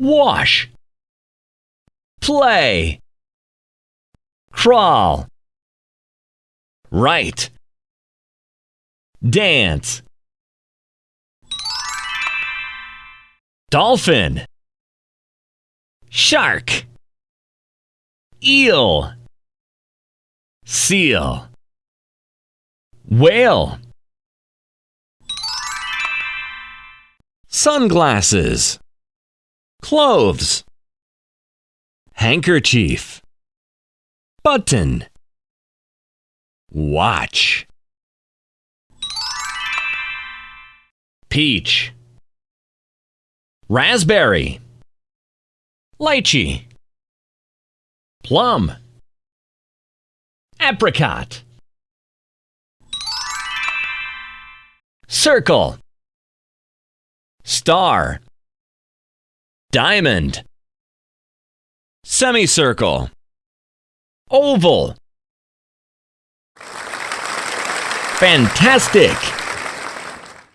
wash, play, crawl, write, dance, dolphin, shark, eel, seal, whale, sunglasses, clothes, handkerchief, button, watch, peach, raspberry, lychee, plum, apricot, circle, star, diamond, semicircle, oval. Fantastic!